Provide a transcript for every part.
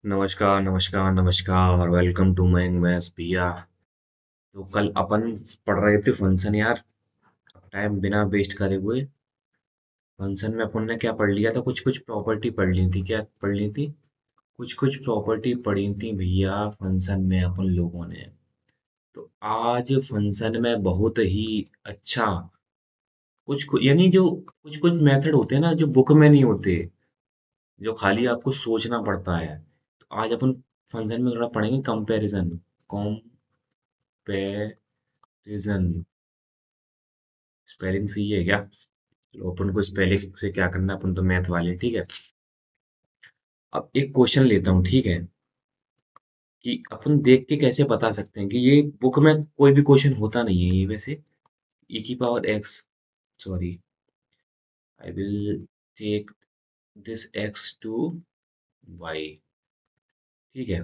नमस्कार नमस्कार नमस्कार, वेलकम टू माय मैथ्स भैया। तो कल अपन पढ़ रहे थे फंक्शन यार। टाइम बिना वेस्ट करे हुए फंक्शन में अपन ने क्या पढ़ लिया था, कुछ कुछ प्रॉपर्टी पढ़ ली थी। क्या पढ़ ली थी? कुछ कुछ प्रॉपर्टी पढ़ी थी भैया फंक्शन में अपन लोगों ने। तो आज फंक्शन में बहुत ही अच्छा कुछ यानी जो कुछ कुछ मेथड होते हैं ना, जो बुक में नहीं होते, जो खाली आपको सोचना पड़ता है। तो आज अपन फंक्शन में थोड़ा पढ़ेंगे कंपैरिजन। कंपैरिजन। स्पेलिंग सही है क्या? चलो अपन को स्पेलिंग से क्या करना है, अपन तो मैथ वाले हैं, ठीक है। अब एक क्वेश्चन लेता हूँ, ठीक है। कि अपन देख के कैसे बता सकते हैं कि ये बुक में कोई भी क्वेश्चन होता नहीं है ये वैसे। ई की power x, sorry, I will take this x to y, ठीक है।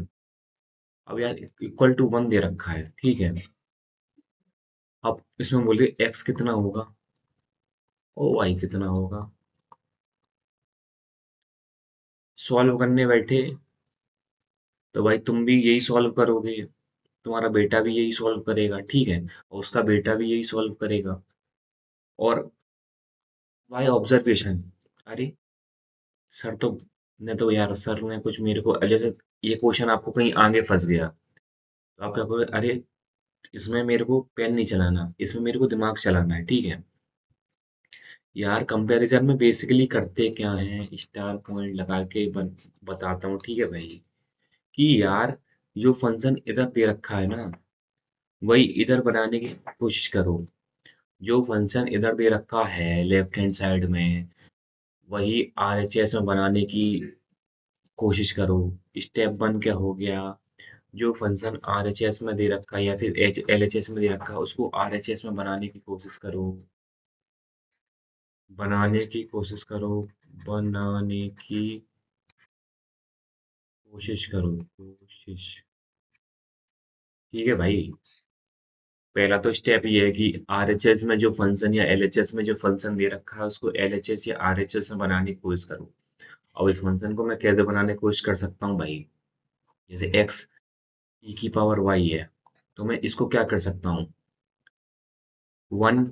अब यार इक्वल टू वन दे रखा है, ठीक है। अब इसमें बोलिए एक्स कितना होगा और वाई कितना होगा। सॉल्व करने बैठे तो भाई तुम भी यही सॉल्व करोगे, तुम्हारा बेटा भी यही सॉल्व करेगा, ठीक है, और उसका बेटा भी यही सॉल्व करेगा। और बाय ऑब्जर्वेशन, अरे सर तो ने तो यार सर ने कुछ मेरे को जैसे ये क्वेश्चन आपको कहीं आगे फंस गया तो आप क्या करोगे, अरे इसमें मेरे को पेन नहीं चलाना, इसमें मेरे को दिमाग चलाना है, ठीक है। यार कंपैरिजन में बेसिकली करते क्या है, स्टार पॉइंट लगा के बताता हूँ, ठीक है भाई। कि यार जो फंक्शन इधर दे रखा है ना, वही इधर बनाने की कोशिश करो। जो फंक्शन इधर दे रखा है लेफ्ट हैंड साइड में, वही आरएचएस में बनाने की कोशिश करो। स्टेप वन क्या हो गया? जो फंक्शन आरएचएस में दे रखा है या फिर एच एलएचएस में दे रखा है, उसको आरएचएस में बनाने की कोशिश करो। बनाने की कोशिश करो। बनाने की कोशिश करो। कोशिश, ठीक है भाई। पहला तो स्टेप ये है कि आरएचएस में जो फंक्शन या एलएचएस में जो फंक्शन दे रखा है उसको एलएचएस या आरएचएस में बनाने की कोशिश करो। और इस फंक्शन को मैं कैसे बनाने की कोशिश कर सकता हूँ भाई? जैसे एक्स ई की पावर वाई है, तो मैं इसको क्या कर सकता हूँ? वन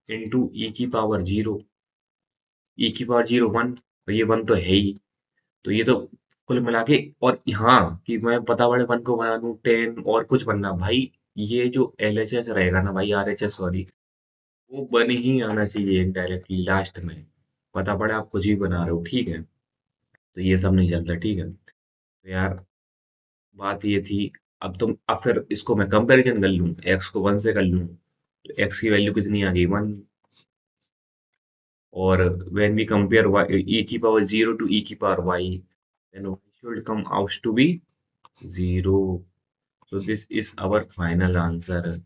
इंटू ई की पावर जीरो। ई की पावर जीरो वन, और ये वन तो है ही। तो ये तो कुल मिला के, और हाँ कि मैं पता बड़े वन को बना दूं टेन और कुछ बनना भाई। ये जो एल एच एस रहेगा ना भाई, आर एच एस सॉरी, वो बन ही आना चाहिए डायरेक्टली लास्ट में। पता पड़े आप कुछ ही बना रहे हो, ठीक है। तो ये सब नहीं चलता, ठीक है। तो यार बात ये थी। अब फिर इसको मैं कंपैरिजन कर लूं, एक्स को वन से कर लूं, तो एक्स की वैल्यू कितनी आ गई? वन। और when we compare y, e की पावर जीरो टू e की power y, then y should come out to be zero. So this is our final answer.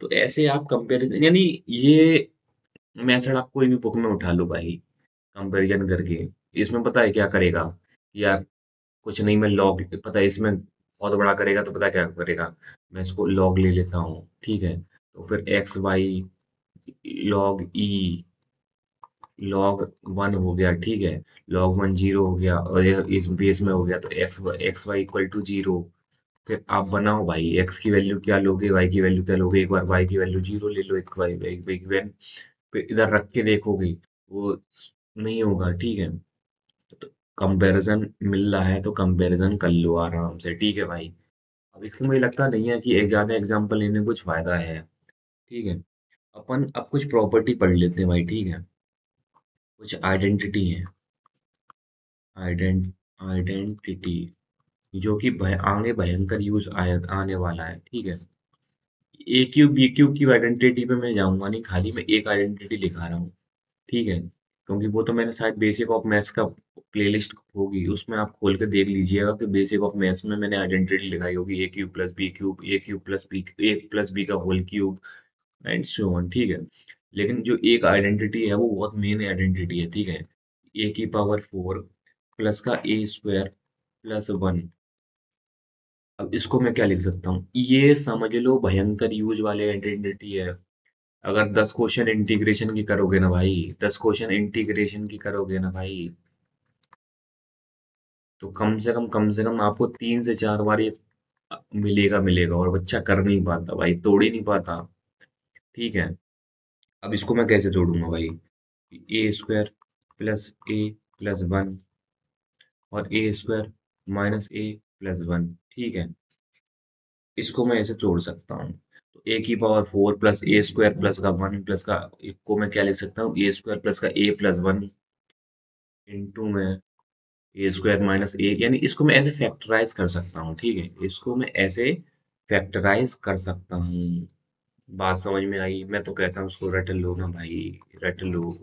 तो ऐसे आप कंपैरिजन, यानी ये मेथड आप कोई भी बुक में उठा लो भाई, कंपैरिजन करके। इसमें पता है क्या करेगा कि यार कुछ नहीं, मैं लॉग, पता है इसमें बहुत बड़ा करेगा तो पता है क्या करेगा। मैं इसको लॉग ले लेता हूँ, ठीक है। तो फिर एक्स वाई लॉग ई, लॉग वन हो गया, ठीक है। लॉग वन जीरो हो गया, और ये इस बेस में हो गया, तो x y equal to zero. फिर आप बनाओ भाई, एक्स की वैल्यू क्या लोगे, वाई की वैल्यू क्या लोगे। एक बार वाई की वैल्यू जीरो ले लो, एक वाई एक वैन, फिर इधर रख के देखोगे वो नहीं होगा, ठीक है। तो कंपैरिजन मिल रहा है तो कंपैरिजन कर लो आराम से, ठीक है भाई। अब इसमें मुझे लगता नहीं है कि एक ज्यादा एग्जांपल लेने में कुछ फायदा है, ठीक है। अपन अब कुछ प्रॉपर्टी पढ़ लेते हैं भाई, ठीक है। कुछ आइडेंटिटी है, आइडेंटिटी जो कि आगे भयंकर यूज आने वाला है, ठीक है। ए क्यूब बी क्यूब की आइडेंटिटी पे मैं जाऊंगा नहीं, खाली मैं एक आइडेंटिटी लिखा रहा हूँ, ठीक है। क्योंकि वो तो मैंने शायद बेसिक ऑफ मैथ्स का प्लेलिस्ट होगी, उसमें आप खोल के देख लीजिएगा कि बेसिक ऑफ मैथ्स में मैंने आइडेंटिटी लिखाई होगी, a cube plus b cube, a cube plus b, a plus b का whole cube, and so on, ठीक है। लेकिन जो एक आइडेंटिटी है वो बहुत मेन आइडेंटिटी है, ठीक है। ए की पावर फोर प्लस का ए स्क्वायर प्लस वन। अब इसको मैं क्या लिख सकता हूँ, ये समझ लो भयंकर यूज वाले आइडेंटिटी है। अगर 10 क्वेश्चन इंटीग्रेशन की करोगे ना भाई, 10 क्वेश्चन इंटीग्रेशन की करोगे ना भाई, तो कम से कम आपको 3 से 4 बार ये मिलेगा मिलेगा, और बच्चा कर नहीं पाता भाई, तोड़ ही नहीं पाता। ठीक है, अब इसको मैं कैसे जोड़ूंगा भाई? ए स्क्वायर प्लस ए प्लस वन, और ए स्क्वायर माइनस ए प्लस वन। ठीक है, इसको मैं ऐसे जोड़ सकता हूँ। तो ए की पावर 4 प्लस ए स्क्वायर प्लस का वन प्लस का, को मैं क्या लिख सकता हूँ? ए स्क्वायर प्लस का ए प्लस वन इंटू में ए स्क्वायर माइनस ए, यानी इसको मैं ऐसे फैक्टराइज कर सकता हूँ। ठीक है, इसको मैं ऐसे फैक्टराइज कर सकता हूँ। बात समझ में आई? मैं तो कहता हूँ उसको रट लो ना भाई, रट लो,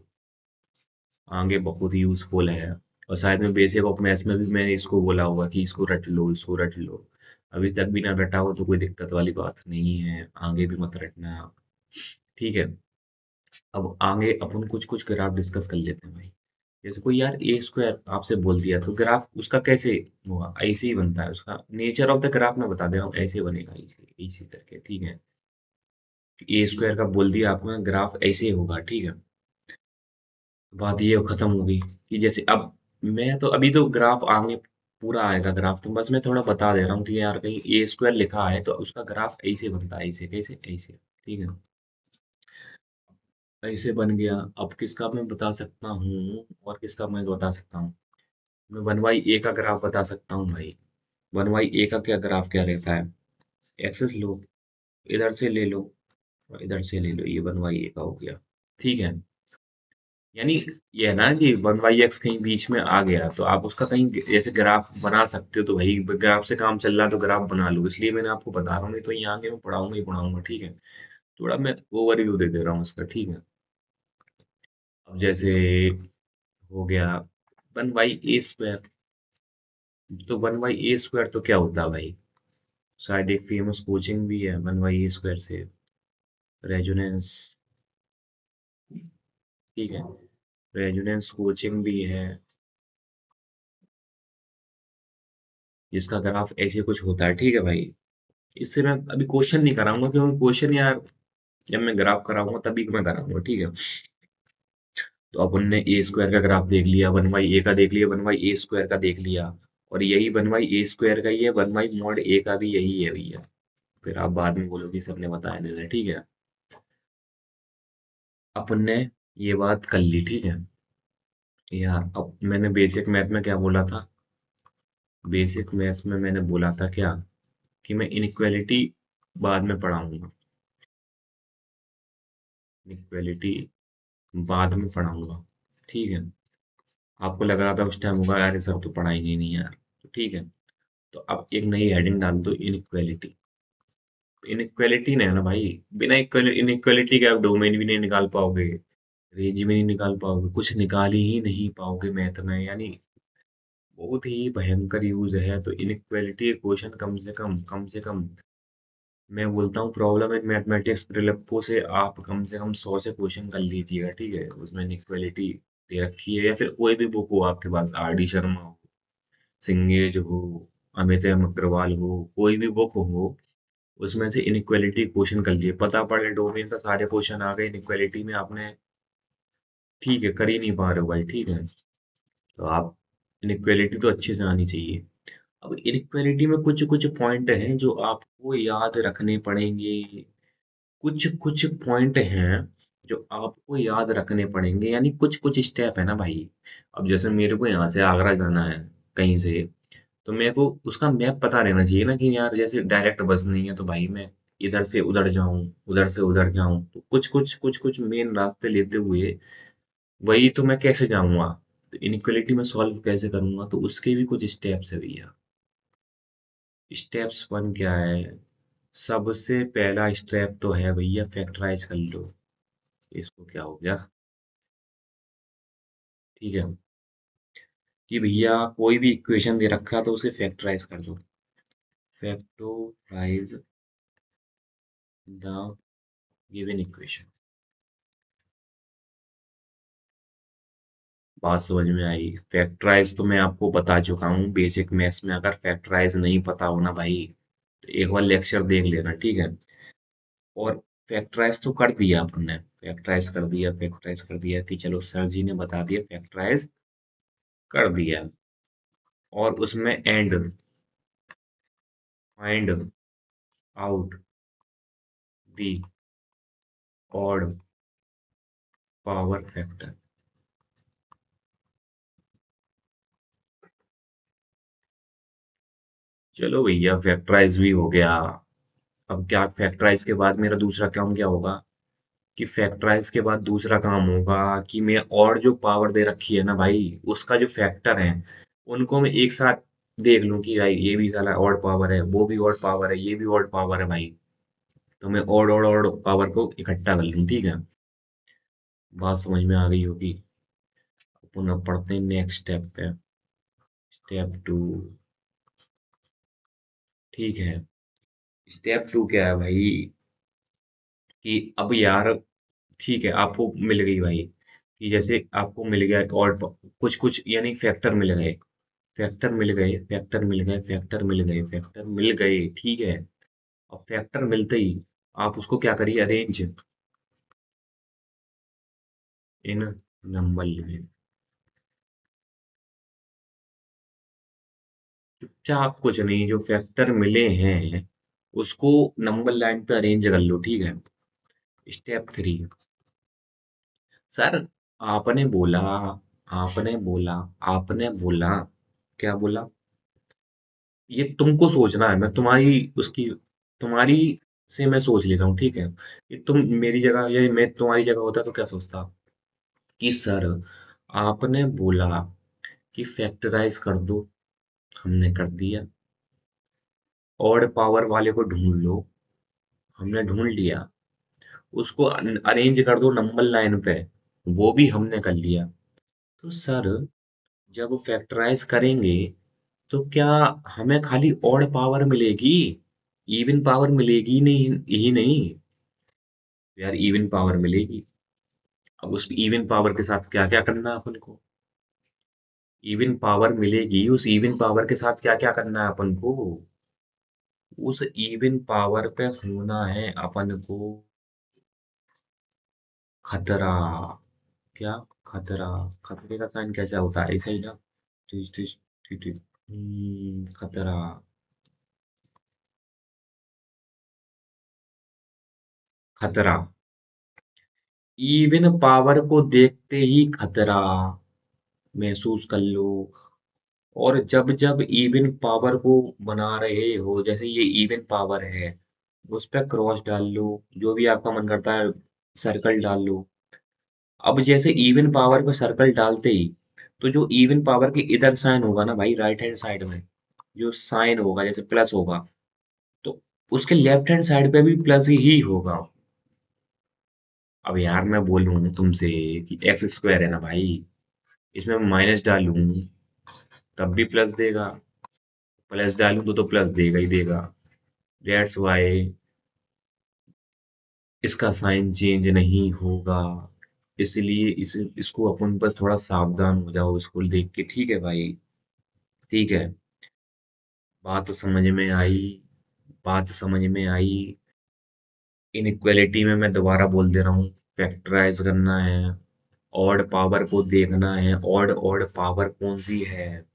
आगे बहुत यूजफुल है। और शायद में बेसिक ऑफ मैथ्स में भी मैंने इसको बोला होगा कि इसको रट लो, इसको रट लो। अभी तक भी ना रटा हो तो कोई दिक्कत वाली बात नहीं है, आगे भी मत रटना। ठीक है, अब आगे अपन कुछ कुछ ग्राफ डिस्कस कर लेते हैं भाई। जैसे कोई यार ए स्क्वायर आपसे बोल दिया, तो ग्राफ उसका कैसे होगा? ऐसे ही बनता है, उसका नेचर ऑफ द ग्राफ मैं बता दे रहा हूँ, ऐसे बनेगा, ऐसे इसी करके। ठीक है, ए स्क्वायर का बोल दिया आपने, ग्राफ ऐसे ही होगा। ठीक है, बात ये खत्म हो गई कि जैसे अब मैं तो अभी तो ग्राफ आगे पूरा आएगा ग्राफ, तो बस मैं थोड़ा बता दे रहा हूँ कि यार कहीं ए स्क्वायर लिखा है तो उसका ग्राफ ऐसे बनता है, ऐसे कैसे, ऐसे। ठीक है, ऐसे बन गया। अब किसका मैं बता सकता हूँ, और किसका मैं बता सकता हूँ? मैं वन बाई ए का ग्राफ बता सकता हूँ भाई। वन बाई ए का क्या ग्राफ क्या रहता है? एक्सेस लो, इधर से ले लो और इधर से ले लो, ये वन बाई ए का हो गया। ठीक है, यानी ये है ना कि वन बाई एक्स कहीं बीच में आ गया तो आप उसका कहीं ऐसे ग्राफ बना सकते हो, तो भाई ग्राफ से काम चल रहा है तो ग्राफ बना लो, इसलिए मैंने आपको बता रहा हूँ, नहीं तो यहाँ आगे मैं पढ़ाऊंगा ही पढ़ाऊंगा। ठीक है, थोड़ा मैं ओवरव्यू दे दे रहा हूँ उसका। ठीक है, अब जैसे हो गया वन बाई ए स्क्वायर, तो वन बाई ए स्क्वायर तो क्या होता है भाई? शायद एक फेमस कोचिंग भी है वन बाई ए स्क्वायर से, रेजोनेंस। ठीक है, रेजोनेंस कोचिंग भी है, जिसका ग्राफ ऐसे कुछ होता है। ठीक है भाई, इससे मैं अभी क्वेश्चन नहीं कराऊंगा, क्योंकि क्वेश्चन यार जब मैं ग्राफ कराऊंगा तभी मैं कराऊंगा। ठीक है, तो अपन ने ए स्क्वायर का ग्राफ देख लिया, वन बाई ए का देख लिया, वन बाई ए स्क्वायर का देख लिया, और यही वन बाई ए स्क्वायर का ही है, वन बाई मॉड ए का भी यही है भैया। फिर आप बाद में बोलोगे सबने बताया नहीं। ठीक है, अपन ने ये बात कर ली। ठीक है यार, अब मैंने बेसिक मैथ में क्या बोला था? बेसिक मैथ्स में मैंने बोला था क्या, कि मैं इनइक्वालिटी बाद में पढ़ाऊंगा, इनइक्वालिटी बाद में पढ़ाऊंगा। ठीक है, आपको लग रहा था उस टाइम होगा यार ये सब तो पढ़ाएंगे नहीं यार, तो ठीक है, तो अब एक नई हेडिंग डाल दो, इनइक्वालिटी। इनइक्वालिटी नहीं है ना भाई, बिना इनइक्वालिटी के आप डोमेन भी नहीं निकाल पाओगे, रेंज भी नहीं निकाल पाओगे, कुछ निकाल ही नहीं पाओगे मैथ में, यानी बहुत ही भयंकर यूज है। तो इनइक्वालिटी क्वेश्चन कम से कम मैं बोलता हूँ प्रॉब्लम इन मैथमेटिक्स प्रिलिप्पो से आप कम से कम 100 से क्वेश्चन कर लीजिएगा। ठीक है, उसमें इनइक्वालिटी दे रखी है, या फिर कोई भी बुक हो आपके पास, आर डी शर्मा हो, सिंगेज हो, अमित एम अग्रवाल हो, कोई भी बुक हो, उसमें से इनइक्वालिटी क्वेश्चन कर लिए, पता पड़े डोमेन का सारे क्वेश्चन आ गए इनइक्वालिटी में आपने, ठीक है, कर ही नहीं पा रहे हो भाई। ठीक है, तो आप इनइक्वालिटी तो अच्छे से आनी चाहिए। अब इनइक्वालिटी में कुछ कुछ पॉइंट हैं जो आपको याद रखने पड़ेंगे, कुछ कुछ पॉइंट हैं जो आपको याद रखने पड़ेंगे, यानी कुछ कुछ स्टेप है ना भाई। अब जैसे मेरे को यहाँ से आगरा जाना है कहीं से, तो मेरे को उसका मैप पता रहना चाहिए ना, कि यार जैसे डायरेक्ट बस नहीं है तो भाई मैं इधर से उधर जाऊं, उधर से उधर जाऊं, तो कुछ कुछ मेन रास्ते लेते हुए वही तो मैं कैसे जाऊंगा, तो इनइक्वालिटी में सॉल्व कैसे करूंगा, तो उसके भी कुछ स्टेप्स है भैया। स्टेप्स वन क्या है? सबसे पहला स्टेप तो है भैया, फैक्टराइज कर लो। इसको क्या हो गया? ठीक है, कि भैया कोई भी इक्वेशन दे रखा है तो उसे फैक्टराइज कर दो। Factorise the given equation. बात समझ में आई? फैक्टराइज तो मैं आपको बता चुका हूँ बेसिक मैथ्स में, अगर फैक्टराइज नहीं पता हो ना भाई तो एक बार लेक्चर देख लेना। ठीक है, और फैक्टराइज तो कर दिया अपन ने, फैक्टराइज कर दिया कि चलो सर जी ने बता दिया, फैक्टराइज कर दिया। और उसमें and find out the odd power factor. चलो भैया फैक्टराइज भी हो गया। अब क्या फैक्टराइज के बाद मेरा दूसरा काम क्या होगा कि फैक्टराइज के बाद दूसरा काम होगा कि मैं और जो पावर दे रखी है ना भाई उसका जो फैक्टर है उनको मैं एक साथ देख लूं कि भाई ये भी साला ऑड पावर है, वो भी ऑड पावर है, ये भी ऑड पावर है भाई। तो मैं ऑड पावर को इकट्ठा कर लूं, ठीक है। बात समझ में आ गई होगी। अपन अब पढ़ते हैं नेक्स्ट स्टेप पे। Step two. ठीक है। स्टेप टू क्या है भाई कि अब यार ठीक है आपको मिल गई भाई कि जैसे आपको मिल गया एक और कुछ कुछ यानी फैक्टर मिल गए, फैक्टर मिल गए, फैक्टर मिल गए, फैक्टर मिल गए, फैक्टर मिल गए, ठीक है। अब फैक्टर मिलते ही आप उसको क्या करिए, अरेंज इन नंबर में। चुपचाप कुछ नहीं, जो फैक्टर मिले हैं उसको नंबर लाइन पे अरेंज कर लो, ठीक है। Step three. सर आपने बोला, आपने बोला, आपने बोला, क्या बोला, ये तुमको सोचना है, मैं तुम्हारी उसकी तुम्हारी से मैं सोच ले रहा हूँ, ठीक है। ये तुम मेरी जगह या मैं तुम्हारी जगह होता तो क्या सोचता कि सर आपने बोला कि फैक्टराइज कर दो, हमने कर दिया। ऑड पावर वाले को ढूंढ लो, हमने ढूंढ लिया। उसको अरेंज कर दो नंबर लाइन पे, वो भी हमने कर लिया। तो सर जब फैक्टराइज करेंगे तो क्या हमें खाली ऑड पावर मिलेगी, इवन पावर मिलेगी नहीं ही नहीं। यार इवन पावर मिलेगी। अब उस इवन पावर के साथ क्या क्या करना है अपन को, इवन पावर मिलेगी उस इवन पावर के साथ क्या क्या करना है अपन को। उस इवन पावर पे होना है अपन को खतरा। क्या खतरा, खतरे का साइन कैसा होता है, ऐसा ही ना। ठीक ठीक ठीक ठीक। खतरा। खतरा, इवन पावर को देखते ही खतरा महसूस कर लो। और जब जब इवन पावर को बना रहे हो, जैसे ये इवन पावर है, उस पर क्रॉस डाल लो, जो भी आपका मन करता है सर्कल डाल लो। अब जैसे इवन पावर पे सर्कल डालते ही तो जो इवन पावर के इधर साइन होगा ना भाई, राइट हैंड साइड में जो साइन होगा जैसे प्लस होगा, तो उसके लेफ्ट हैंड साइड पे भी प्लस ही होगा। अब यार मैं बोलूं तुमसे कि एक्स स्क्वायर है ना भाई, इसमें माइनस डालूं तब भी प्लस देगा, प्लस डालूं तो प्लस देगा ही देगा। दैट्स वाई इसका साइन चेंज नहीं होगा। इसलिए इसको अपन बस थोड़ा सावधान हो जाओ इसको देख के, ठीक है भाई। ठीक है। बात समझ में आई, बात समझ में आई। इनइक्वालिटी में मैं दोबारा बोल दे रहा हूँ, फैक्टराइज करना है, ऑड पावर को देखना है, ऑड ऑड पावर कौन सी है,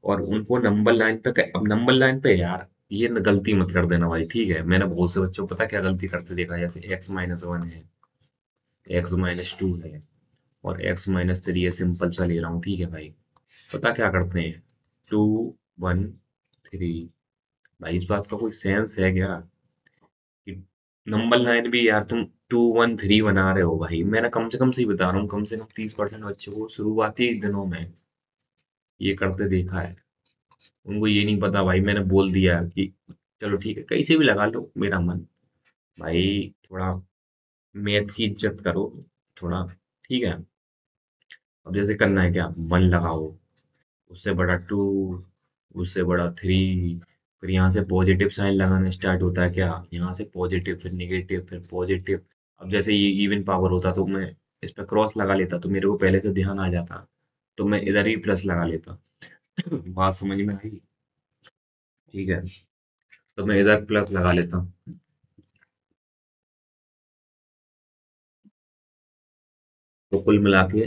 और उनको नंबर लाइन पे अब नंबर लाइन पे यार ये गलती मत कर देना भाई, ठीक है। मैंने बहुत से बच्चों को पता क्या गलती करते देखा, जैसे x-1 है, x-2 है, और x-3 है, सिंपल सा ले रहा हूँ, ठीक है भाई। पता क्या करते हैं, 2 1 3। भाई इस बात का कोई सेंस है क्या कि नंबर लाइन भी यार तुम 2 1 3 बना रहे हो भाई। मैंने कम से कम से ही बता रहा हूँ, कम से कम 30% बच्चों को शुरुआती दिनों में ये करते देखा है। उनको ये नहीं पता भाई, मैंने बोल दिया कि चलो ठीक है कहीं से भी लगा लो मेरा मन। भाई थोड़ा मैथ की इज्जत करो, थोड़ा, ठीक है। अब जैसे करना है क्या, वन लगाओ, उससे बड़ा टू, उससे बड़ा थ्री, फिर यहाँ से पॉजिटिव साइन लगाना स्टार्ट होता है क्या, यहाँ से पॉजिटिव फिर निगेटिव फिर पॉजिटिव। अब जैसे ये इवन पावर होता तो मैं इस पर क्रॉस लगा लेता तो मेरे को पहले से ध्यान आ जाता, तो मैं इधर ही प्लस लगा लेता। बात समझ में आई, ठीक है। तो मैं इधर प्लस लगा लेता हूँ। तो कुल मिला के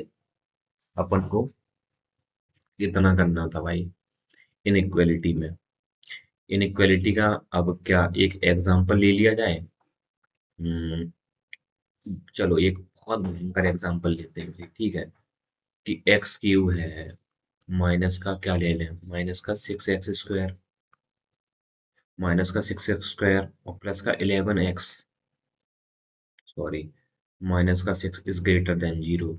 अपन को इतना करना था भाई। इनइक्वालिटी में। इनइक्वालिटी का अब क्या एक एग्जांपल ले लिया जाए। हम्म, चलो एक बहुत भयंकर एग्जांपल लेते हैं फिर, ठीक है। कि एक्स क्यूब है, माइनस का क्या ले लें, माइनस का 6x², माइनस का 6x² और प्लस का 11x, सॉरी, माइनस का 6 is greater than 0।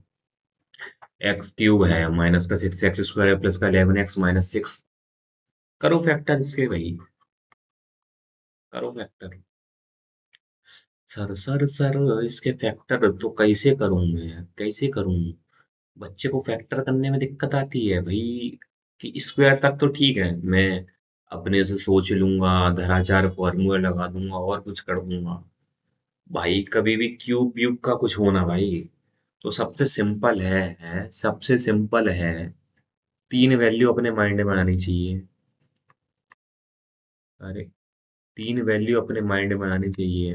X cube है, माइनस का 6x² प्लस का 11x माइनस 6। करो फैक्टर इसके भाई, करो फैक्टर। सर इसके फैक्टर तो कैसे करूं मैं, कैसे करूं। बच्चे को फैक्टर करने में दिक्कत आती है भाई। कि स्क्वायर तक तो ठीक है, मैं अपने से सोच लूंगा, धराचार फॉर्मूला लगा दूंगा और कुछ कर दूंगा। भाई कभी भी क्यूब व्यूब का कुछ होना भाई। तो सबसे सिंपल है सबसे सिंपल है, तीन वैल्यू अपने माइंड में आनी चाहिए। अरे तीन वैल्यू अपने माइंड में आनी चाहिए।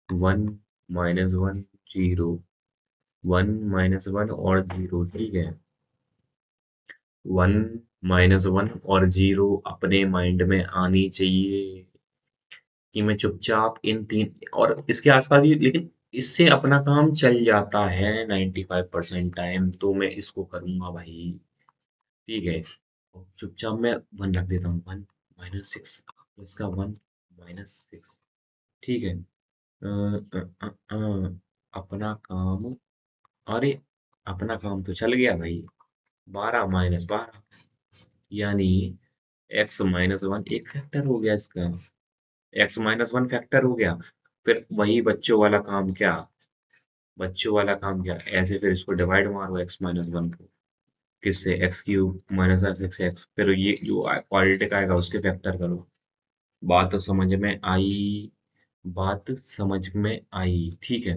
1 - 1 0, 1 - 1 और 0, ठीक है। 1 - 1 और 0 अपने माइंड में आनी चाहिए। कि मैं चुपचाप इन तीन और इसके आसपास ही, लेकिन इससे अपना काम चल जाता है 95% टाइम, तो मैं इसको करूंगा भाई। ठीक है, और चुपचाप मैं 1 रख देता हूँ। 1 - 6 प्लस का 1 - 6, ठीक है। अपना काम, अरे अपना काम तो चल गया भाई। 12 - 12 यानी x - 1 एक फैक्टर हो गया इसका। x - 1 फैक्टर हो गया। फिर वही बच्चों वाला काम क्या, बच्चों वाला काम क्या, ऐसे फिर इसको डिवाइड मारो x - 1 को, किससे, x³ - 6x, फिर ये जो क्वाड्रेटिक आएगा उसके फैक्टर करो। बात तो समझ में आई, बात समझ में आई, ठीक है।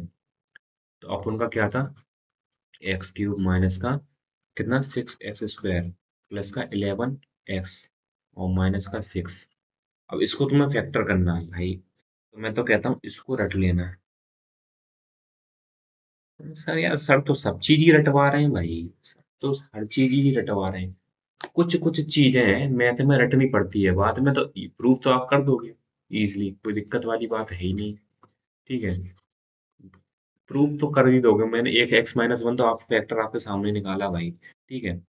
तो अपन का क्या था, x³ माइनस का कितना, 6x² प्लस का 11x और माइनस का 6। अब इसको तुम्हें फैक्टर करना है भाई, तो मैं तो कहता हूँ इसको रट लेना है। सर यार, सर तो सब चीज ही रटवा रहे हैं भाई, सर तो हर चीज ही रटवा रहे हैं। कुछ कुछ चीजें हैं मैथ में रटनी पड़ती है, बाद में तो प्रूफ तो आप कर दोगे इजीली, कोई दिक्कत वाली बात है ही नहीं। ठीक है, प्रूफ तो कर ही दोगे, मैंने एक x - 1 तो आप फैक्टर आपके सामने निकाला भाई। ठीक है,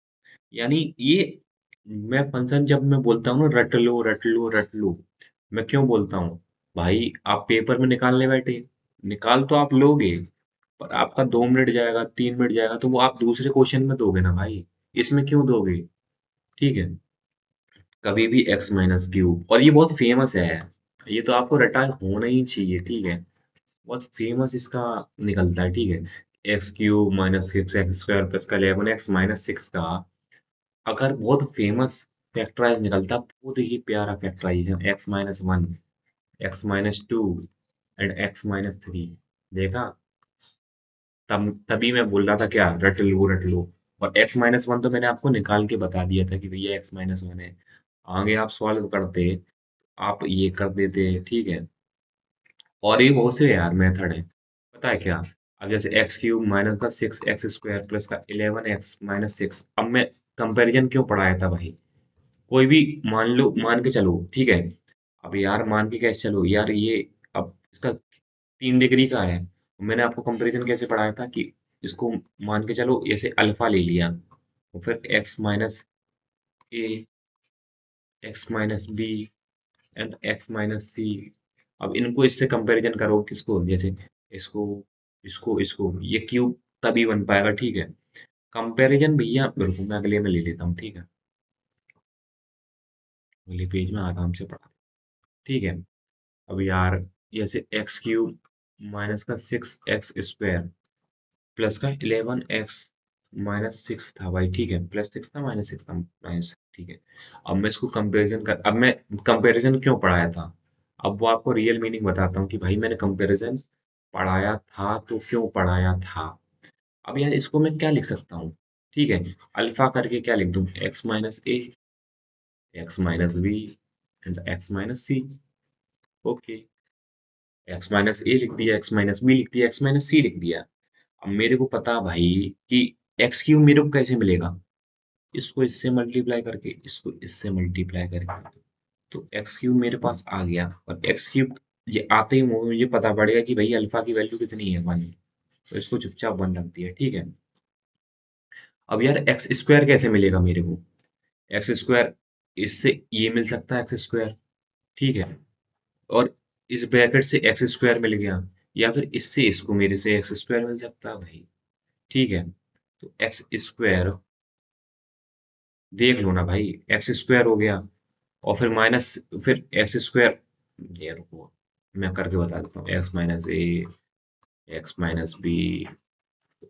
यानी ये, मैं फंक्शन जब मैं बोलता हूँ ना रट लो रट लो रट लो, मैं क्यों बोलता हूँ भाई, आप पेपर में निकालने बैठे, निकाल तो आप लोगे, पर आपका 2 मिनट जाएगा, 3 मिनट जाएगा, तो वो आप दूसरे क्वेश्चन में दोगे ना भाई, इसमें क्यों दोगे। ठीक है, कभी भी x - क्यूब, और ये बहुत फेमस है, ये तो आपको रटा होना ही चाहिए, ठीक है। बहुत फेमस इसका निकलता है, ठीक है। x³ - 6x² प्लस का 11x - 6 का अगर बहुत फेमस फैक्टराइज निकलता, बहुत ही प्यारा factorisation, x - 1, x - 2 and x - 3, देखा। तब तभी मैं बोल रहा था क्या, रट लो रट लो। और x - 1 तो मैंने आपको निकाल के बता दिया था कि भैया x - 1 है। आगे आप सॉल्व करते, आप ये कर देते, ठीक है। और ये बहुत से यार मेथड है, पता है क्या। अब जैसे x³ माइनस का 6x² प्लस का 11x - 6, अब मैं कंपैरिजन क्यों पढ़ाया था भाई। कोई भी मान लो, मान के चलो, ठीक है। अब यार मान के कैसे चलो यार, ये अब इसका 3 डिग्री का है, मैंने आपको कंपैरिजन कैसे पढ़ाया था कि इसको मान के चलो जैसे अल्फा ले लिया, और फिर x - a, x - b and x - c। अब इनको इससे कंपैरिजन करो, किसको, जैसे इसको, इसको ये क्यूब तभी बन पाएगा, ठीक है। कंपैरिजन भैया, रुको मैं अगले में ले लेता हूँ, ठीक है। अगले पेज में आराम से पढ़ा, ठीक है। अब यार जैसे x³ माइनस का 6x² प्लस का 11x - 6 था भाई, ठीक है। +6 था, -6 था, ठीक है। अब मैं इसको अब मैं कंपैरिजन क्यों पढ़ाया था, अब वो आपको रियल मीनिंग बताता हूँ कि भाई मैंने कंपैरिजन पढ़ाया था तो क्यों पढ़ाया था। अब यार इसको मैं क्या लिख सकता हूँ, ठीक है। अल्फा करके क्या लिख दूँ, x - a, x - b and x - c। Okay, x - a लिख दिया, x - b लिख दिया, x - c लिख दिया। अब मेरे को पता भाई कि x³ मेरे को कैसे मिलेगा, इसको इससे मल्टीप्लाई करके, इसको इससे मल्टीप्लाई करके, तो एक्स क्यूब मेरे पास आ गया। और एक्स क्यूब ये आते ही मुझे पता पड़ेगा कि भाई अल्फा की वैल्यू कितनी है, 1। तो इसको चुपचाप 1 रख दिया, ठीक है। अब यार एक्स स्क्वायर कैसे मिलेगा मेरे को? एक्स स्क्वायर इससे ये मिल सकता है एक्स स्क्वायर, ठीक है। और इस ब्रैकेट से एक्स स्क्वायर मिल गया, या फिर इससे इसको मेरे से एक्स स्क्वायर मिल सकता है भाई, ठीक है। तो एक्स स्क्वायर देख लो ना भाई, एक्स स्क्वायर हो गया। और फिर माइनस, फिर एक्स स्क्वायर, ये रुको मैं करके बता देता हूँ। X minus A, X minus B,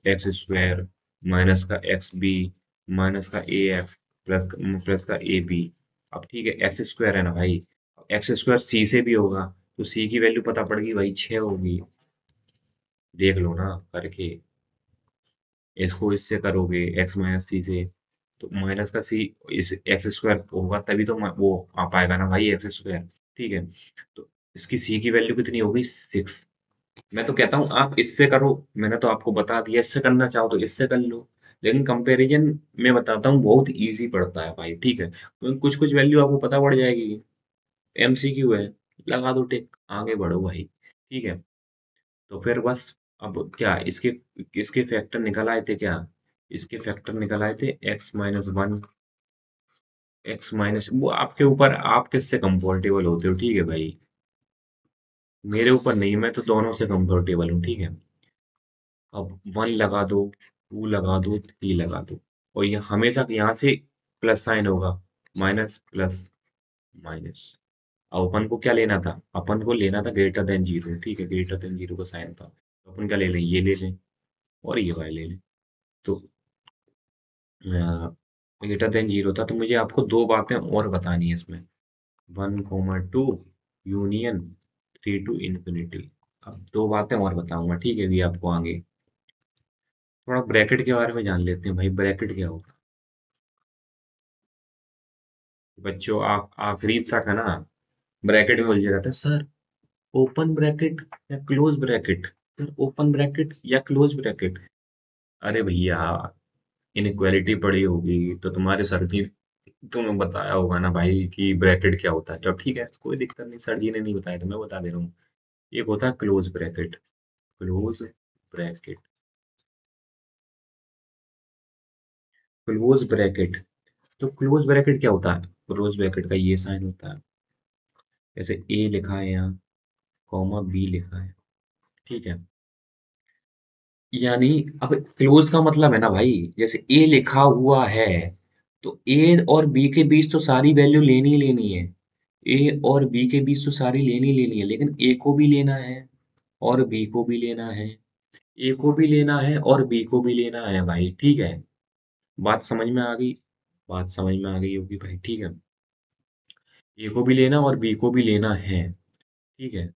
X square minus का एक्स बी माइनस का ए एक्स प्लस प्लस का ए बी। अब ठीक है, एक्स स्क्वायर है ना भाई, एक्स स्क्वायर सी से भी होगा, तो सी की वैल्यू पता पड़ गई भाई, 6 होगी। देख लो ना करके, इसको इससे करोगे एक्स माइनस सी से, तो माइनस का सी, इस एक्स स्क्वायर होगा तभी तो वो आ पाएगा ना भाई, एक्स स्क्वायर, ठीक है। तो इसकी सी की वैल्यू कितनी होगी, 6। मैं तो कहता हूँ आप इससे करो, मैंने तो आपको बता दिया, इससे करना चाहो तो इससे कर लो। लेकिन कंपैरिजन मैं बताता हूँ बहुत इजी पड़ता है भाई, ठीक है, क्योंकि कुछ कुछ वैल्यू आपको पता पड़ जाएगी। एमसीक्यू है, लगा दो टिक, आगे बढ़ो भाई, ठीक है। तो फिर बस, अब क्या इसके इसके फैक्टर निकल आए थे क्या? इसके फैक्टर निकल आए थे x-1, एक्स माइनस, वो आपके ऊपर, आप किससे कंफर्टेबल होते हो, ठीक है भाई। मेरे ऊपर नहीं, मैं तो दोनों से कंफर्टेबल हूँ, ठीक है। अब 1 लगा दो, 2 लगा दो, 3 लगा दो, और ये हमेशा यहाँ से प्लस साइन होगा, माइनस प्लस माइनस। अब अपन को क्या लेना था, अपन को लेना था ग्रेटर देन जीरो, ठीक है, ग्रेटर देन जीरो का साइन था, तो अपन क्या ले लें, ये ले लें और ये वाले ले लें। तो ग्रेटर देन जीरो था, तो मुझे आपको दो बातें और बतानी है इसमें, 1, 2 यूनियन 3 to इन्फिनिटी। अब दो बातें और बताऊंगा, ठीक है, भी आपको आगे। थोड़ा ब्रैकेट के बारे में जान लेते हैं भाई, ब्रैकेट क्या होगा। बच्चों आखिरी तक है ना, ब्रैकेट में उलझे रहते हैं सर, ओपन ब्रैकेट या close bracket, sir open bracket या क्लोज ब्रैकेट। अरे भैया, इनक्वालिटी पड़ी होगी तो तुम्हारे सर जी, तुम्हें बताया होगा ना भाई कि ब्रैकेट क्या होता है। तो ठीक है, कोई दिक्कत नहीं, सर जी ने नहीं बताया तो मैं बता दे रहा हूँ। एक होता है close bracket, close bracket, close bracket. तो क्लोज ब्रैकेट क्या होता है, क्लोज ब्रैकेट का ये साइन होता है, जैसे ए लिखा है यहाँ, कॉमा बी लिखा है, ठीक है। यानी अब क्लोज का मतलब है ना भाई, जैसे ए लिखा हुआ है, तो ए और बी के बीच तो सारी वैल्यू लेनी ही लेनी है। ए और बी के बीच तो सारी लेनी ही लेनी है, लेकिन ए को भी लेना है और बी को भी लेना है, ए को भी लेना है और बी को भी लेना है भाई, ठीक है। बात समझ में आ गई? बात समझ में आ गई होगी भाई, ठीक है। ए को भी लेना और बी को भी लेना है, ठीक है।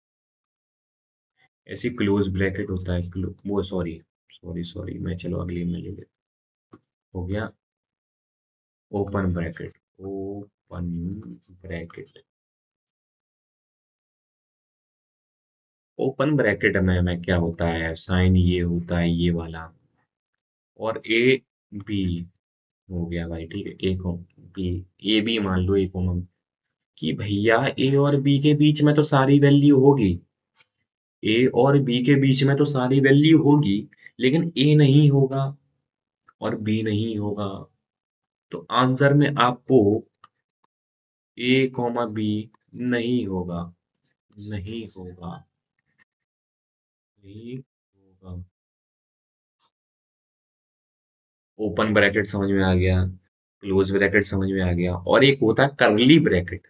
ऐसी क्लोज ब्रैकेट होता है, वो सॉरी, सॉरी मैं, चलो अगली में ले लेते। हो गया open bracket, open bracket, open bracket में क्या होता है, साइन ये होता है ये वाला, और ए बी हो गया भाई, ठीक है। ए को बी, ए बी मान लो, ए को मान, कि भैया ए और बी के बीच में तो सारी वैल्यू होगी, ए और बी के बीच में तो सारी वैल्यू होगी, लेकिन ए नहीं होगा और बी नहीं होगा। तो आंसर में आपको ए कॉमा बी नहीं होगा, नहीं होगा, नहीं होगा। ओपन ब्रैकेट समझ में आ गया, क्लोज ब्रैकेट समझ में आ गया, और एक होता है करली ब्रैकेट।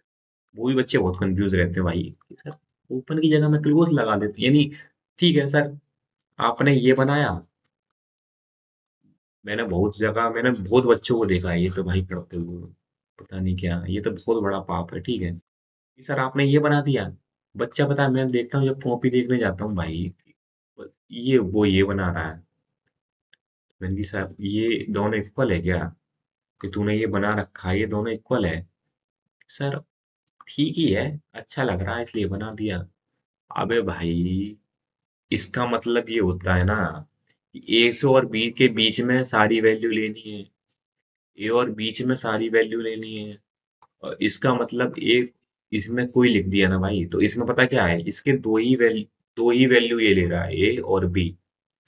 वो भी बच्चे बहुत कंफ्यूज रहते हैं भाई कि सर ओपन की जगह में क्लोज लगा देते, यानी ठीक है सर, आपने ये बनाया, मैंने बहुत बच्चों को देखा है ये तो भाई करते हुए, पता नहीं क्या, ये तो बहुत बड़ा पाप है, ठीक है, कि सर आपने ये बना दिया। बच्चा, पता है मैं देखता हूँ जब कॉपी देखने जाता हूँ भाई, ये बना रहा है, मैंने कहा सर ये दोनों इक्वल है क्या, कि तूने ये बना रखा है, ये दोनों इक्वल है। सर ठीक ही है, अच्छा लग रहा है इसलिए बना दिया। अबे भाई, इसका मतलब ये होता है ना कि ए से और बी के बीच में सारी वैल्यू लेनी है, ए और बीच में सारी वैल्यू लेनी है। और इसका मतलब एक इसमें कोई लिख दिया ना भाई, तो इसमें पता क्या है, इसके दो ही वैल्यू ये ले रहा है, ए और बी।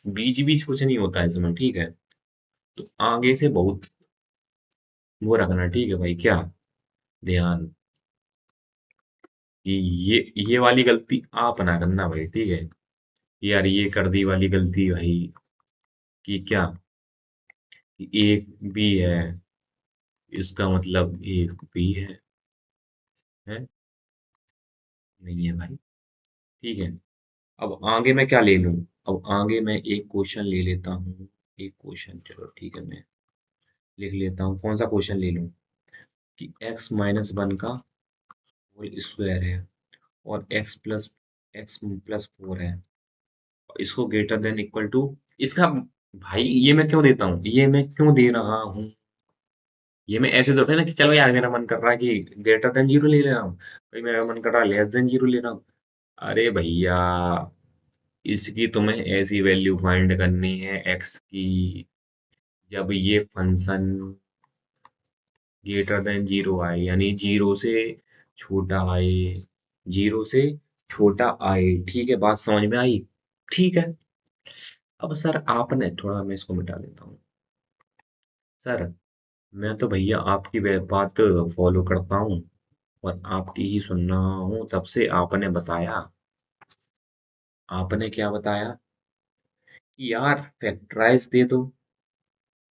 बीच बीच कुछ नहीं होता है इसमें, ठीक है। तो आगे से बहुत वो रखना, ठीक है भाई, क्या ध्यान कि ये वाली गलती आप ना करना भाई, ठीक है। यार ये कर दी वाली गलती भाई, कि क्या, कि एक बी है, इसका मतलब एक बी है नहीं है भाई, ठीक है। अब आगे मैं क्या ले लूं, अब आगे मैं एक क्वेश्चन ले लेता हूँ। एक क्वेश्चन, चलो ठीक है, मैं लिख लेता हूँ। कौन सा क्वेश्चन ले लूं, कि x-1 का होल स्क्वायर है और x+4 है, और इसको ग्रेटर देन इक्वल टू इसका। भाई ये मैं क्यों देता हूँ, ये मैं क्यों दे रहा हूँ, ये मैं ऐसे तो है ना कि चलो यार मेरा मन कर रहा है कि ग्रेटर देन जीरो ले रहा हूँ, भाई मेरा मन कर रहा है लेस देन जीरो ले रहा हूँ। अरे भैया, इसकी तुम्हें ऐसी वैल्यू फाइंड करनी है एक्स की, जब ये फंक्शन ग्रेटर देन जीरो आए, यानी जीरो से छोटा आए, जीरो से छोटा आए, ठीक है, बात समझ में आई, ठीक है। अब सर आपने थोड़ा, मैं इसको मिटा देता हूँ। सर मैं तो भैया आपकी बात फॉलो करता हूँ और आपकी ही सुन रहा हूँ, तब से आपने बताया, आपने क्या बताया कि यार फैक्टराइज दे दो।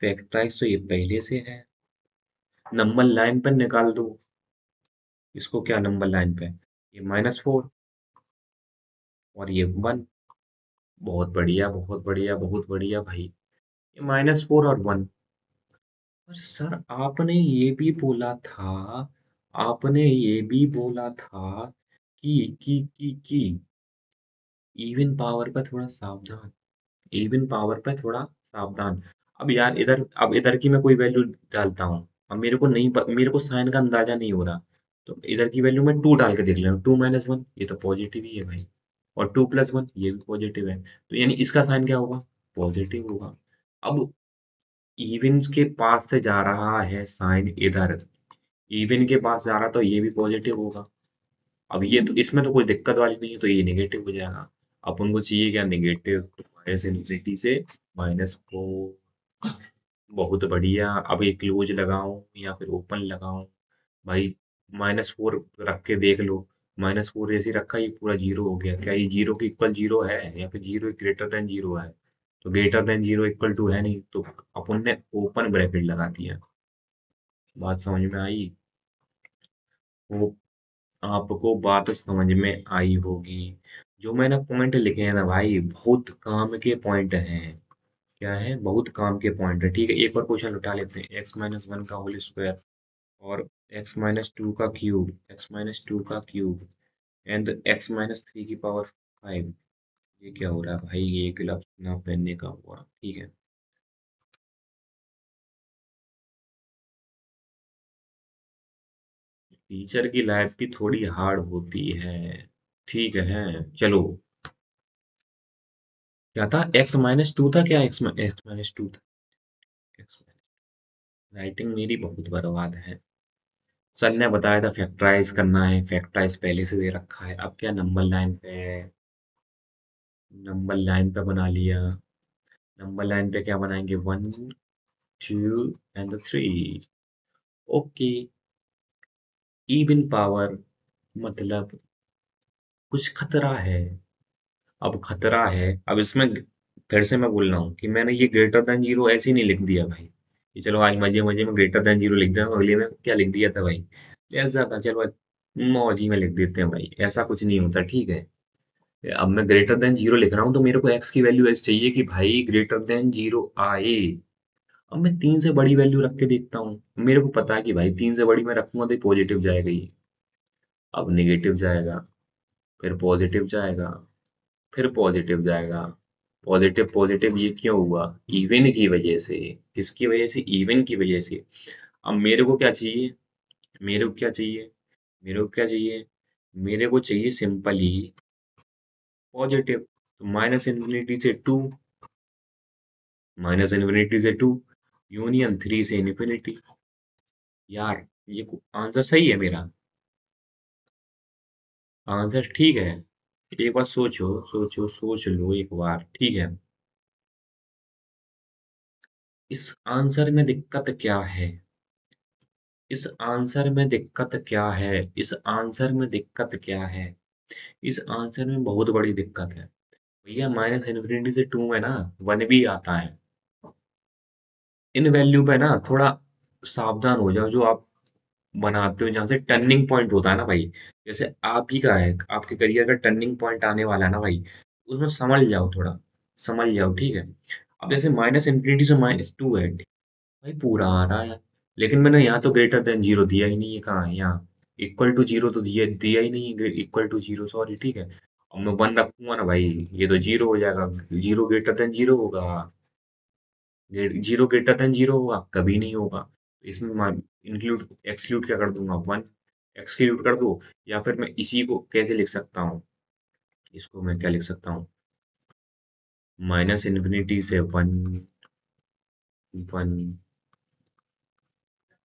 फैक्टराइज तो ये पहले से है, नंबर लाइन पर निकाल दो। इसको क्या नंबर लाइन पे, ये -4 और ये 1। बहुत बढ़िया, बहुत बढ़िया, बहुत बढ़िया भाई, ये -4 और 1। और सर आपने ये भी बोला था, आपने ये भी बोला था कि इवन पावर पर थोड़ा सावधान, इवन पावर पर थोड़ा सावधान। अब यार इधर, अब इधर की मैं कोई वैल्यू डालता हूँ, अब मेरे को नहीं मेरे को साइन का अंदाजा नहीं हो रहा, तो इधर की वैल्यू मैं 2 डाल के देख लेता हूँ। 2 - 1 ये तो पॉजिटिव ही है भाई, और 2 + 1 ये भी पॉजिटिव है, तो यानी इसका साइन क्या होगा, पॉजिटिव होगा। अब इवेंस के पास से जा रहा है साइन इधर, इवन के पास जा रहा तो ये भी पॉजिटिव होगा। अब ये तो इसमें तो कोई दिक्कत वाली नहीं है, तो ये नेगेटिव हो जाएगा। अपन को चाहिए क्या, नेगेटिव, तो माइनस इन्फिनिटी से -4। बहुत बढ़िया, अब ये क्लोज लगाऊं या फिर ओपन लगाऊं भाई। -4 रख के देख लो, -4 जैसे ही रखा ये पूरा जीरो हो गया, क्या ये जीरो के इक्वल जीरो है, या फिर जीरो ग्रेटर देन जीरो है, तो greater than zero equal to है नहीं, तो अपन ने ओपन ब्रैकेट लगा दिया। बात समझ में आई, वो आपको बात समझ में आई होगी। जो मैंने पॉइंट लिखे हैं ना भाई, बहुत काम के पॉइंट हैं। क्या है, बहुत काम के पॉइंट है, ठीक है। एक और क्वेश्चन उठा लेते हैं, x-1 का होल स्क्वायर और x-2 का क्यूब, x-2 का क्यूब एंड x-3 की पावर 5। ये क्या हो रहा है भाई, ये ग्लव्स ना पहनने का हुआ, ठीक है। टीचर की लाइफ भी थोड़ी हार्ड होती है, ठीक है। चलो, क्या था, x-2 था क्या, x-2 था, x, राइटिंग मेरी बहुत बर्बाद है। सर ने बताया था फैक्टराइज करना है, फैक्टराइज पहले से दे रखा है, अब क्या नंबर लाइन पे है, नंबर लाइन पे बना लिया। नंबर लाइन पे क्या बनाएंगे, 1 2 एंड 3। ओके, इवन पावर मतलब कुछ खतरा है। अब खतरा है, अब इसमें फिर से मैं बोल रहा हूँ कि मैंने ये ग्रेटर देन जीरो ऐसे ही नहीं लिख दिया भाई, कि चलो आज मजे मजे में ग्रेटर देन जीरो लिख दिया, अगले में क्या लिख दिया था भाई, ऐसा था चलो आज मौज ही में लिख देते हैं भाई, ऐसा कुछ नहीं होता, ठीक है। अब मैं ग्रेटर देन जीरो लिख रहा हूँ, तो मेरे को एक्स की वैल्यू एक्स चाहिए कि भाई ग्रेटर देन जीरो आए। अब मैं 3 से बड़ी वैल्यू रख के देखता हूँ, मेरे को पता है कि भाई 3 से बड़ी मैं रखूंगा तो पॉजिटिव जाएगा ये, अब नेगेटिव जाएगा, फिर पॉजिटिव जाएगा, फिर पॉजिटिव जाएगा। पॉजिटिव पॉजिटिव ये क्यों हुआ, इवन की वजह से। किसकी वजह से, इवन की वजह से। अब मेरे को क्या चाहिए, मेरे को क्या चाहिए, मेरे को क्या चाहिए, मेरे को चाहिए सिंपली पॉजिटिव, तो -∞ से 2, -∞ से 2, यूनियन 3 से इन्फिनिटी। यार ये आंसर सही है मेरा? आंसर ठीक है? एक बार सोचो, सोचो, सोच लो एक बार, ठीक है? इस आंसर में दिक्कत क्या है? इस आंसर में दिक्कत क्या है? इस आंसर में दिक्कत क्या है? इस आंसर में बहुत बड़ी दिक्कत है। भैया माइनस इन्फिनिटी से 2 है ना, 1 भी आता है। इन वैल्यू पे ना थोड़ा सावधान हो जाओ, जो आप बनाते हो जहाँ से टर्निंग पॉइंट होता है ना भाई। जैसे आप ही का है, आपके करियर का टर्निंग पॉइंट आने वाला है ना भाई, उसमें समझ जाओ थोड़ा, समझ जाओ, ठीक है? अब जैसे माइनस इन्फिनिटी से -2 है, भाई पूरा आ रहा है, लेकिन मैंने यहाँ तो ग्रेटर देन जीरो दिया ही नहीं है, कहाँ है यहाँ? इक्वल टू जीरो तो दिया दिया ही नहीं है, इक्वल टू जीरो, सॉरी, ठीक है? अब मैं 1 रखूंगा ना भाई, ये तो जीरो हो जाएगा। जीरो ग्रेटर देन जीरो होगा, जीरो ग्रेटर देन जीरो होगा, कभी नहीं होगा। इसमें इंक्लूड एक्सक्लूड क्या कर दूंगा? 1 एक्सक्लूड कर दो। या फिर मैं इसी को कैसे लिख सकता हूँ? इसको मैं क्या लिख सकता हूँ? माइनस इन्फिनिटी से 1, 1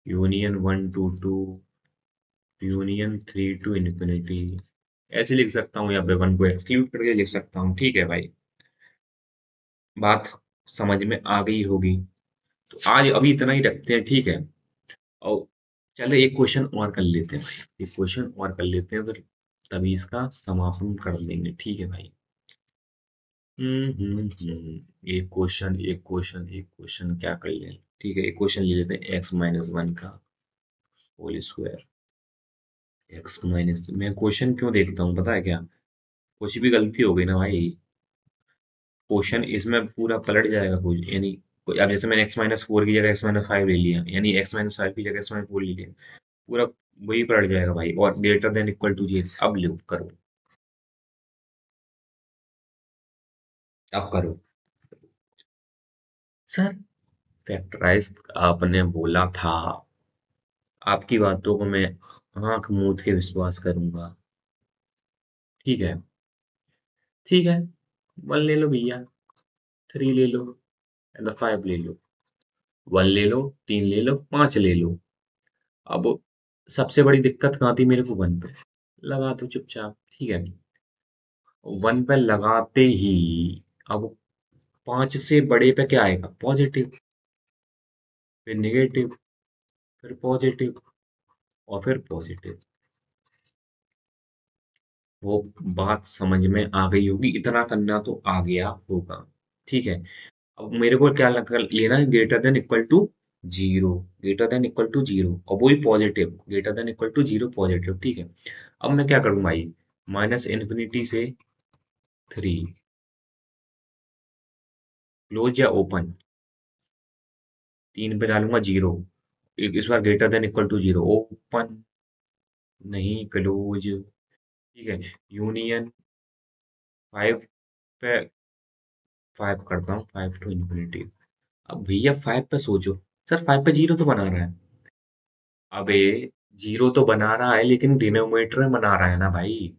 union 1 to 2 union 3 to infinity, ऐसे लिख सकता हूँ, या फिर 1 को एक्सक्लूड करके लिख सकता हूँ, ठीक है भाई? बात समझ में आ गई होगी। तो आज अभी इतना ही रखते हैं, ठीक है? और चलो एक क्वेश्चन और कर लेते हैं भाई, एक क्वेश्चन और कर लेते हैं, फिर तभी इसका समापन कर देंगे, ठीक है भाई? एक क्वेश्चन क्या कर लें? ठीक है, एक क्वेश्चन ले लेते हैं, x-1 का होल स्क्वायर। एक्स माइनस, मैं क्वेश्चन क्यों देखता हूँ पता है क्या? कुछ भी गलती हो गई ना भाई, क्वेश्चन इसमें पूरा पलट जाएगा कुछ, यानी अब जैसे मैंने x-4 की जगह x-5 ले लिया, यानी x-5 की जगह x-4 ले लिया, पूरा वही पलट जाएगा भाई। और ग्रेटर देन इक्वल टू जी, अब लो करो, अब करो। सर, फैक्टराइज आपने बोला था, आपकी बातों को मैं आंख मूंद के विश्वास करूंगा, ठीक है? ठीक है, 1 ले लो भैया, 3 ले लो, या 5 ले लो, 1 ले लो, 3 ले लो, 5 ले लो। अब सबसे बड़ी दिक्कत कहाँ थी मेरे को? 1 पे लगा दो चुपचाप, ठीक है? 1 पे लगाते ही अब 5 से बड़े पे क्या आएगा? पॉजिटिव, फिर नेगेटिव, फिर पॉजिटिव, और फिर पॉजिटिव। वो बात समझ में आ गई होगी, इतना करना तो आ गया होगा, ठीक है? अब मेरे को क्या लेना है? Greater than equal to zero, greater than equal to zero, और वही positive, greater than equal to zero positive, ठीक है? अब मैं क्या करूँ भाई? माइनस इन्फिनिटी से 3, क्लोज या ओपन? 3 पे डालूंगा जीरो, इस बार greater than equal to zero, open नहीं क्लोज, ठीक है? यूनियन 5 पे 5 करता हूँ, 5 टू इन्फिनिटी। अब भैया 5 पे सोचो, सर 5 पे जीरो तो बना रहा है। अबे जीरो तो बना रहा है, लेकिन डिनोमिनेटर में बना रहा है ना भाई।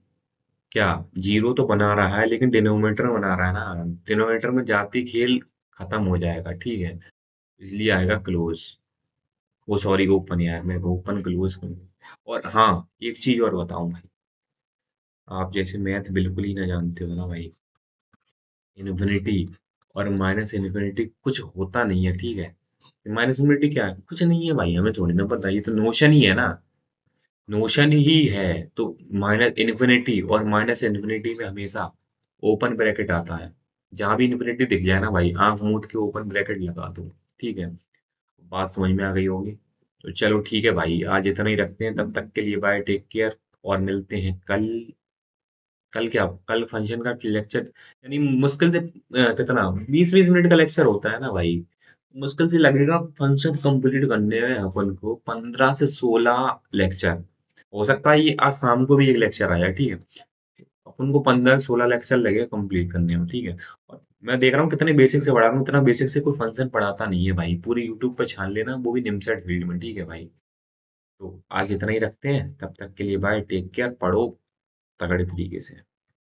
क्या? जीरो तो बना रहा है, लेकिन डिनोमिनेटर में बना रहा है ना, डिनोमिनेटर में जाती ही खेल खत्म हो जाएगा, ठीक है? इसलिए आएगा क्लोज, वो सॉरी ओपन, यार मैं ओपन क्लोज करूँ। और हाँ, एक चीज और बताऊं भाई, आप जैसे मैथ बिल्कुल ही ना जानते हो ना भाई, इन्फिनिटी और माइनस इन्फिनिटी कुछ होता नहीं है, ठीक है? माइनस इन्फिनिटी क्या है? कुछ नहीं है भाई, हमें थोड़ी ना पता, ये तो नोशन ही है ना, नोशन ही है। तो माइनस इन्फिनिटी और माइनस इन्फिनिटी में हमेशा ओपन ब्रैकेट आता है। जहां भी इन्फिनिटी दिख जाए ना भाई, आंख मूंद के ओपन ब्रैकेट लगा दो, ठीक है? बात समझ में आ गई होगी। तो चलो ठीक है भाई, आज इतना ही रखते हैं, तब तक के लिए बाय, टेक केयर, और मिलते हैं कल। कल क्या, कल फंक्शन का लेक्चर, यानी मुश्किल से कितना 20-20 मिनट का लेक्चर होता है ना भाई, मुश्किल से लगेगा फंक्शन कंप्लीट करने में अपन को 15 से 16 लेक्चर। हो सकता है ये आज शाम को भी एक लेक्चर आया, ठीक है? अपन को 15 से 16 लेक्चर लगे कंप्लीट करने में, ठीक है? और मैं देख रहा हूँ कितने बेसिक से पढ़ा रहा हूँ, इतना बेसिक से कोई फंक्शन पढ़ाता नहीं है भाई, पूरी यूट्यूब पर छान लेना, वो भी निमसेट फील्ड में, ठीक है भाई? तो आज इतना ही रखते हैं, तब तक के लिए बाय, टेक केयर, पढ़ो तगड़े तरीके से।